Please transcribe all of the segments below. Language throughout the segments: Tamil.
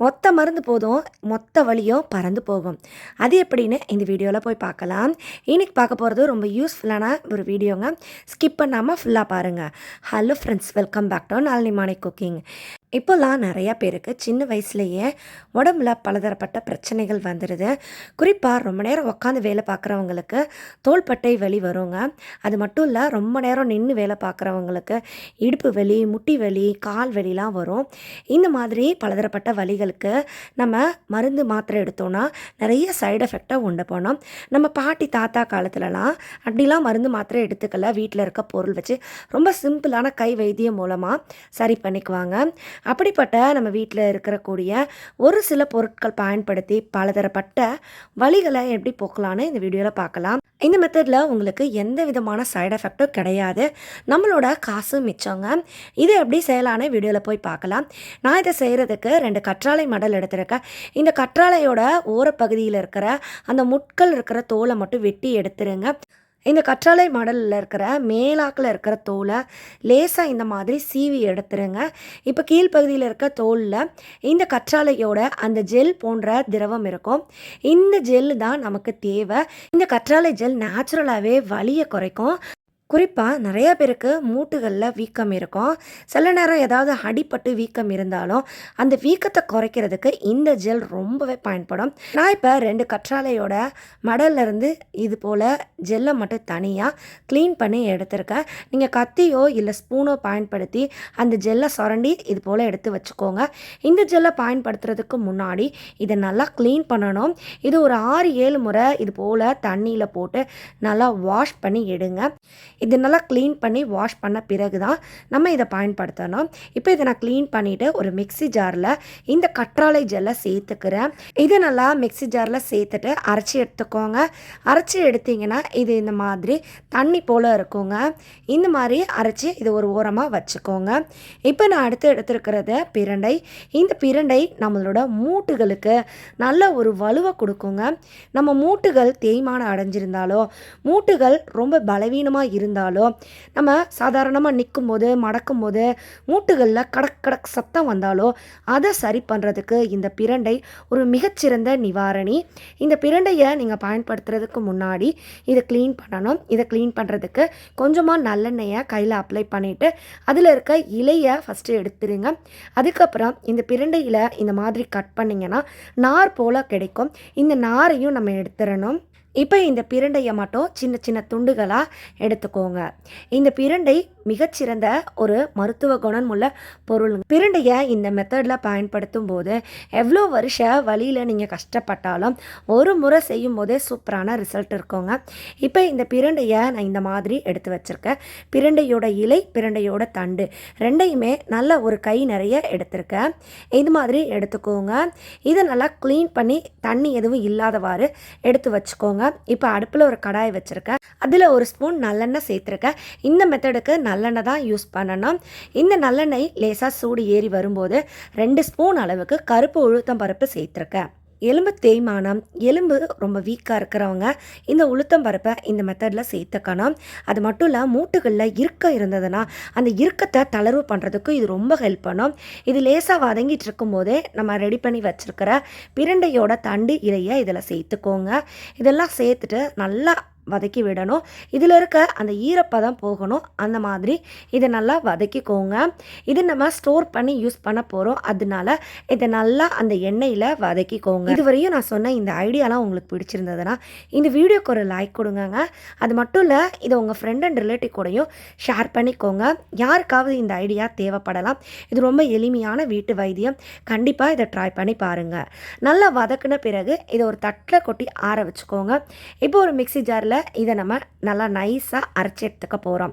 மொத்த மருந்து போதும், மொத்த வலியும் பறந்து போகும். அது எப்படின்னு இந்த வீடியோவில் போய் பார்க்கலாம். இன்னைக்கு பார்க்க போகிறது ரொம்ப யூஸ்ஃபுல்லான ஒரு வீடியோங்க. ஸ்கிப் பண்ணாமல் ஃபுல்லாக பாருங்கள். Hello friends, welcome back to Nalini morning cooking. இப்போல்லாம் நிறையா பேருக்கு சின்ன வயசுலேயே உடம்புல பலதரப்பட்ட பிரச்சனைகள் வந்துடுது. குறிப்பாக ரொம்ப நேரம் உட்காந்து வேலை பார்க்குறவங்களுக்கு தோள்பட்டை வலி வருங்க. அது மட்டும் இல்லை, ரொம்ப நேரம் நின்று வேலை பார்க்குறவங்களுக்கு இடுப்பு வலி, முட்டி வலி, கால் வலிலாம் வரும். இந்த மாதிரி பலதரப்பட்ட வலிகளுக்கு நம்ம மருந்து மாத்திரை எடுத்தோன்னா நிறைய சைடு எஃபெக்டை உண்டு பண்ணோம். நம்ம பாட்டி தாத்தா காலத்துலலாம் அப்படிலாம் மருந்து மாத்திரை எடுத்துக்கல. வீட்டில் இருக்க பொருள் வச்சு ரொம்ப சிம்பிளான கை வைத்தியம் மூலமாக சரி பண்ணிக்குவாங்க. அப்படிப்பட்ட நம்ம வீட்டில் இருக்கக்கூடிய ஒரு சில பொருட்கள் பயன்படுத்தி பலதரப்பட்ட வலிகளை எப்படி போக்கலான்னு இந்த வீடியோவில் பார்க்கலாம். இந்த மெத்தடில் உங்களுக்கு எந்த விதமான சைடு எஃபெக்டும் கிடையாது. நம்மளோட காசு மிச்சங்க. இது எப்படி செய்யலான்னு வீடியோவில் போய் பார்க்கலாம். நான் இதை செய்கிறதுக்கு 2 கற்றாழை மடல் எடுத்திருக்கேன். இந்த கற்றாழையோட ஓரப்பகுதியில் இருக்கிற அந்த முட்கள் இருக்கிற தோலை மட்டும் வெட்டி எடுத்துருங்க. இந்த கற்றாழை மடலில் இருக்கிற மேலாக்கில் இருக்கிற தோலை லேசாக இந்த மாதிரி சீவி எடுத்துருங்க. இப்போ கீழ்ப்பகுதியில் இருக்க தோலில் இந்த கற்றாழையோட அந்த ஜெல் போன்ற திரவம் இருக்கும். இந்த ஜெல் தான் நமக்கு தேவை. இந்த கற்றாழை ஜெல் நேச்சுரலாகவே வலியை குறைக்கும். குறிப்பாக நிறைய பேருக்கு மூட்டுகளில் வீக்கம் இருக்கும். சில நேரம் ஏதாவது அடிப்பட்டு வீக்கம் இருந்தாலும் அந்த வீக்கத்தை குறைக்கிறதுக்கு இந்த ஜெல் ரொம்பவே பயன்படும். நான் இப்போ 2 கற்றாழையோட மடல்லேருந்து இது போல் ஜெல்லை மட்டும் தனியாக க்ளீன் பண்ணி எடுத்திருக்கேன். நீங்கள் கத்தியோ இல்லை ஸ்பூனோ பயன்படுத்தி அந்த ஜெல்லை சுரண்டி இது போல் எடுத்து வச்சுக்கோங்க. இந்த ஜெல்லை பயன்படுத்துறதுக்கு முன்னாடி இதை நல்லா க்ளீன் பண்ணணும். இது ஒரு 6-7 முறை இது போல் தண்ணியில் போட்டு நல்லா வாஷ் பண்ணி எடுங்க. இது நல்லா க்ளீன் பண்ணி வாஷ் பண்ண பிறகு தான் நம்ம இதை பயன்படுத்தணும். இப்போ இதை நான் க்ளீன் பண்ணிவிட்டு ஒரு மிக்ஸி ஜாரில் இந்த கற்றாழை ஜெல்லை சேர்த்துக்கிறேன். இது நல்லா மிக்ஸி ஜாரில் சேர்த்துட்டு அரைச்சி எடுத்துக்கோங்க. அரைச்சி எடுத்திங்கன்னா இது இந்த மாதிரி தண்ணி போல் இருக்குங்க. இந்த மாதிரி அரைச்சி இது ஒரு ஓரமாக வச்சுக்கோங்க. இப்போ நான் அடுத்து எடுத்துருக்கிறது பிரண்டை. இந்த பிரண்டை நம்மளோட மூட்டுகளுக்கு நல்ல ஒரு வலுவை கொடுக்குங்க. நம்ம மூட்டுகள் தேய்மானம் அடைஞ்சிருந்தாலோ, மூட்டுகள் ரொம்ப பலவீனமாக இருந்தாலோ, நம்ம சாதாரணமாக நிற்கும் போது மடக்கும் போது மூட்டுகளில் கடக் கடக் சத்தம் வந்தாலோ அதை சரி பண்ணுறதுக்கு இந்த பிரண்டை ஒரு மிகச்சிறந்த நிவாரணி. இந்த பிரண்டையை நீங்கள் பயன்படுத்துறதுக்கு முன்னாடி இதை க்ளீன் பண்ணணும். இதை க்ளீன் பண்ணுறதுக்கு கொஞ்சமாக நல்லெண்ணெயை கையில் அப்ளை பண்ணிவிட்டு அதில் இருக்க இலையை ஃபஸ்ட்டு எடுத்துருங்க. அதுக்கப்புறம் இந்த பிரண்டையில் இந்த மாதிரி கட் பண்ணிங்கன்னா நார் போல் கிடைக்கும். இந்த நாரையும் நம்ம எடுத்துடணும். இப்போ இந்த பிரண்டையை மட்டும் சின்ன சின்ன துண்டுகளாக எடுத்துக்கோங்க. இந்த பிரண்டை மிகச்சிறந்த ஒரு மருத்துவ குணம் உள்ள பொருள். பிரண்டையை இந்த மெத்தடில் பயன்படுத்தும் போது எவ்வளோ வருஷ வழியில் நீங்கள் கஷ்டப்பட்டாலும் ஒரு முறை செய்யும் போதே சூப்பரான ரிசல்ட் இருக்குங்க. இப்போ இந்த பிரண்டையை நான் இந்த மாதிரி எடுத்து வச்சுருக்கேன். பிரண்டையோட இலை, பிரண்டையோட தண்டு ரெண்டையுமே நல்ல ஒரு கை நிறைய எடுத்திருக்கேன். இது மாதிரி எடுத்துக்கோங்க. இதை நல்லா க்ளீன் பண்ணி தண்ணி எதுவும் இல்லாதவாறு எடுத்து வச்சுக்கோங்க. இப்போ அடுப்பில் ஒரு கடாய் வச்சுருக்கேன். அதில் ஒரு ஸ்பூன் நல்லெண்ணெய் சேர்த்துருக்கேன். இந்த மெத்தடுக்கு நல்லெண்ணெய் தான் யூஸ் பண்ணணும். இந்த நல்லெண்ணெய் லேசாக சூடு ஏறி வரும்போது 2 ஸ்பூன் அளவுக்கு கருப்பு உளுத்தம் பருப்பு சேர்த்துருக்கேன். எலும்பு தேய்மானம், எலும்பு ரொம்ப வீக்காக இருக்கிறவங்க இந்த உளுத்தம் பருப்பை இந்த மெத்தடில் சேர்த்துக்கணும். அது மட்டும் இல்லை, மூட்டுகளில் இறுக்கம் இருந்ததுன்னா அந்த இறுக்கத்தை தளர்வு பண்ணுறதுக்கும் இது ரொம்ப ஹெல்ப் பண்ணும். இது லேசாக வதங்கிட்டு இருக்கும்போதே நம்ம ரெடி பண்ணி வச்சுருக்கிற பிரண்டையோட தண்டு இலையை இதில் சேர்த்துக்கோங்க. இதெல்லாம் சேர்த்துட்டு நல்லா வதக்கி விடணும். இதில் இருக்க அந்த ஈரப்பதம் போகணும். அந்த மாதிரி இதை நல்லா வதக்கிக்கோங்க. இது நம்ம ஸ்டோர் பண்ணி யூஸ் பண்ண போகிறோம். அதனால இதை நல்லா அந்த எண்ணெயில் வதக்கிக்கோங்க. இதுவரையும் நான் சொன்ன இந்த ஐடியாலாம் உங்களுக்கு பிடிச்சிருந்ததுன்னா இந்த வீடியோக்கு ஒரு லைக் கொடுங்க. அது மட்டும் இல்லை, இதை உங்கள் ஃப்ரெண்ட் அண்ட் ரிலேட்டிவ் கூடயும் ஷேர் பண்ணிக்கோங்க. யாருக்காவது இந்த ஐடியா தேவைப்படலாம். இது ரொம்ப எளிமையான வீட்டு வைத்தியம். கண்டிப்பாக இதை ட்ரை பண்ணி பாருங்கள். நல்லா வதக்கின பிறகு இதை ஒரு தட்டில் கொட்டி ஆற வச்சுக்கோங்க. இப்போ ஒரு மிக்ஸி ஜாரில் இதை நம்ம நல்லா நைஸாக அரைச்சி எடுத்துக்க போகிறோம்.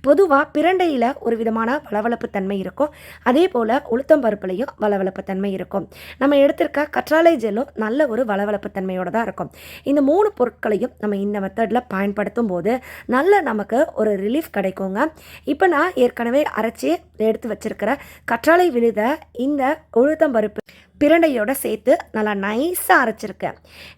பொதுவாக பிரண்டையில் ஒரு விதமான வளவளப்பு தன்மை இருக்கும். அதே போல் உளுத்தம் பருப்புலையும் வளவளப்பு தன்மை இருக்கும். நம்ம எடுத்திருக்க கற்றாழை ஜெல்லும் நல்ல ஒரு வளவளப்பு தன்மையோடு தான் இருக்கும். இந்த 3 பொருட்களையும் நம்ம இந்த மெத்தடில் பயன்படுத்தும் போது நல்ல நமக்கு ஒரு ரிலீஃப் கிடைக்குங்க. இப்போ நான் ஏற்கனவே அரைச்சி எடுத்து வச்சிருக்கிற கற்றாழை விழுத இந்த உளுத்தம் பருப்பு பிரண்டையோடு சேர்த்து நல்லா நைஸாக அரைச்சிருக்கேன்.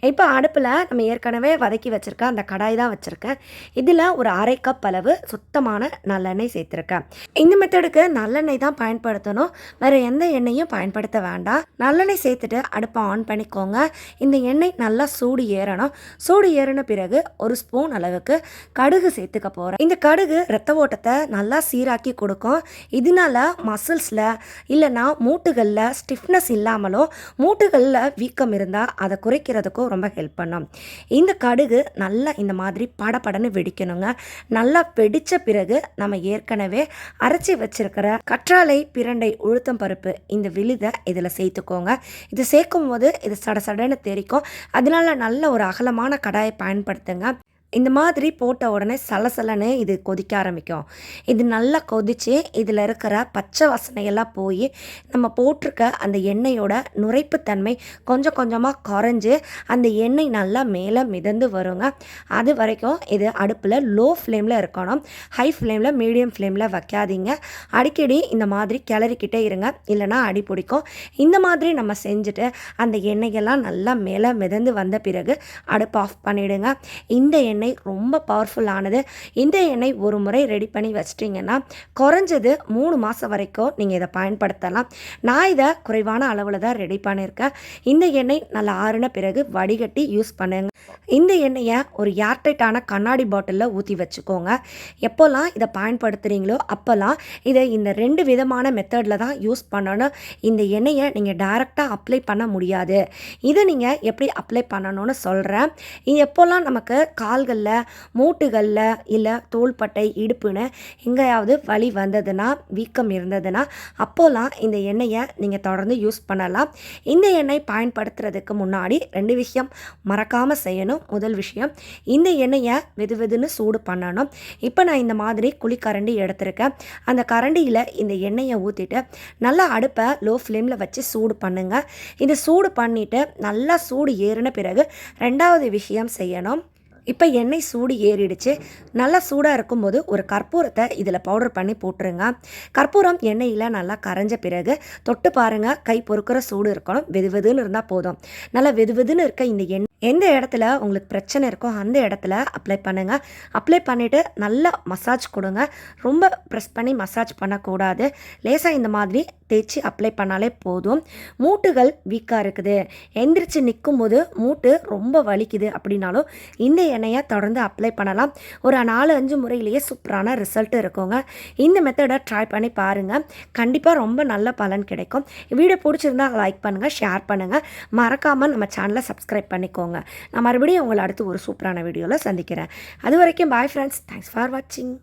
இப்போ அடுப்பில் நம்ம ஏற்கனவே வதக்கி வச்சுருக்க அந்த கடாய் தான் வச்சுருக்கேன். இதில் ஒரு 1/2 கப் அளவு சுத்தமான நல்லெண்ணெய் சேர்த்துருக்கேன். இந்த மெத்தடுக்கு நல்லெண்ணெய் தான் பயன்படுத்தணும், வேறு எந்த எண்ணெயும் பயன்படுத்த வேண்டாம். நல்லெண்ணெய் சேர்த்துட்டு அடுப்பை ஆன் பண்ணிக்கோங்க. இந்த எண்ணெய் நல்லா சூடு ஏறணும். சூடு ஏறின பிறகு 1 ஸ்பூன் அளவுக்கு கடுகு சேர்த்துக்க போகிறேன். இந்த கடுகு இரத்த ஓட்டத்தை நல்லா சீராக்கி கொடுக்கும். இதனால மசில்ஸில் இல்லைன்னா மூட்டுகளில் ஸ்டிஃப்னஸ் இல்லாமல் மூட்டுகளில் வீக்கம் இருந்தால் அதை குறைக்கிறதுக்கும் ரொம்ப ஹெல்ப் பண்ணும். இந்த கடுகு நல்லா இந்த மாதிரி படபடன்னு வெடிக்கணுங்க. நல்லா வெடித்த பிறகு நம்ம ஏற்கனவே அரைச்சி வச்சிருக்கிற கற்றாழை, பிரண்டை, உளுத்தம் பருப்பு இந்த விழுதை இதில் சேர்த்துக்கோங்க. இது சேர்க்கும் போது இது சடசடன்னு தெரிக்கும். அதனால நல்ல ஒரு அகலமான கடாயை பயன்படுத்துங்க. இந்த மாதிரி போட்ட உடனே சலசலன்னு இது கொதிக்க ஆரம்பிக்கும். இது நல்லா கொதித்து இதில் இருக்கிற பச்சை வாசனையெல்லாம் போய் நம்ம போட்டிருக்க அந்த எண்ணெயோட நுரைப்புத்தன்மை கொஞ்சம் கொஞ்சமாக குறைஞ்சி அந்த எண்ணெய் நல்லா மேலே மிதந்து வருங்க. அது வரைக்கும் இது அடுப்பில் லோ ஃப்ளேமில் இருக்கணும். ஹை ஃப்ளேமில், மீடியம் ஃப்ளேமில் வைக்காதீங்க. அடிக்கடி இந்த மாதிரி கிளறிக்கிட்டே இருங்க, இல்லைனா அடி பிடிக்கும். இந்த மாதிரி நம்ம செஞ்சுட்டு அந்த எண்ணெயெல்லாம் நல்லா மேலே மிதந்து வந்த பிறகு அடுப்பு ஆஃப் பண்ணிவிடுங்க. இந்த எண்ணெய் ரொம்ப பவர்ஃபுல்லானது. இந்த எண்ணெய் ஒரு முறை ரெடி பண்ணி வச்சிட்டிங்கன்னா குறைஞ்சது 3 மாதம் வரைக்கும் நீங்கள் இதை பயன்படுத்தலாம். நான் இதை குறைவான அளவில் தான் ரெடி பண்ணியிருக்கேன். இந்த எண்ணெய் நல்லா ஆறின பிறகு வடிகட்டி யூஸ் பண்ணுங்க. இந்த எண்ணெயை ஒரு ஏர்டைட்டான கண்ணாடி பாட்டிலில் ஊற்றி வச்சுக்கோங்க. எப்போல்லாம் இதை பயன்படுத்துகிறீங்களோ அப்போல்லாம் இதை இந்த 2 விதமான மெத்தடில் தான் யூஸ் பண்ணணும். இந்த எண்ணெயை நீங்கள் டைரெக்டாக அப்ளை பண்ண முடியாது. இதை நீங்கள் எப்படி அப்ளை பண்ணணும்னு சொல்கிறேன். எப்போல்லாம் நமக்கு கால்களில், மூட்டுகளில், இல்லை தோள்பட்டை, இடுப்புன்னு எங்கேயாவது வலி வந்ததுன்னா, வீக்கம் இருந்ததுன்னா அப்போல்லாம் இந்த எண்ணெயை நீங்கள் தொடர்ந்து யூஸ் பண்ணலாம். இந்த எண்ணெய் பயன்படுத்துறதுக்கு முன்னாடி 2 விஷயம் மறக்காமல் செய்யணும். முதல் விஷயம், இந்த எண்ணெயை வெதுவெதுன்னு சூடு பண்ணணும். இப்போ நான் இந்த மாதிரி குழிக்கரண்டி எடுத்திருக்கேன். அந்த கரண்டியில் இந்த எண்ணெயை ஊற்றிட்டு நல்லா அடுப்பை லோ ஃப்ளேமில் வச்சு சூடு பண்ணுங்கள். இது சூடு பண்ணிவிட்டு நல்லா சூடு ஏறின பிறகு 2வது விஷயம் செய்யணும். இப்போ எண்ணெய் சூடு ஏறிடுச்சு. நல்லா சூடாக இருக்கும்போது ஒரு கற்பூரத்தை இதில் பவுடர் பண்ணி போட்டுருங்க. கற்பூரம் எண்ணெயில் நல்லா கரைஞ்ச பிறகு தொட்டு பாருங்கள், கை பொறுக்கிற சூடு இருக்கணும். வெதுவெதுன்னு இருந்தால் போதும். நல்லா வெதுவெதுன்னு இருக்க இந்த எண்ணெய் எந்த இடத்துல உங்களுக்கு பிரச்சனை இருக்கோ அந்த இடத்துல அப்ளை பண்ணுங்கள். அப்ளை பண்ணிவிட்டு நல்லா மசாஜ் கொடுங்க. ரொம்ப ப்ரெஸ் பண்ணி மசாஜ் பண்ணக்கூடாது. லேசாக இந்த மாதிரி தேய்ச்சி அப்ளை பண்ணாலே போதும். மூட்டுகள் வீக்காக இருக்குது, எந்திரிச்சு நிற்கும்போது மூட்டு ரொம்ப வலிக்குது அப்படின்னாலும் இந்த எண்ணெயை தொடர்ந்து அப்ளை பண்ணலாம். ஒரு 4-5 முறையிலேயே சூப்பரான ரிசல்ட் இருக்குங்க. இந்த மெத்தடை ட்ரை பண்ணி பாருங்கள். கண்டிப்பாக ரொம்ப நல்ல பலன் கிடைக்கும். வீடியோ பிடிச்சிருந்தா லைக் பண்ணுங்கள், ஷேர் பண்ணுங்கள். மறக்காமல் நம்ம சேனலை சப்ஸ்கிரைப் பண்ணிக்கோங்க. நான் மறுபடியும் உங்களை அடுத்து ஒரு சூப்பரான வீடியோவில் சந்திக்கிறேன். அது வரைக்கும் பாய் ஃப்ரெண்ட்ஸ். தேங்க்ஸ் ஃபார் வாட்சிங்.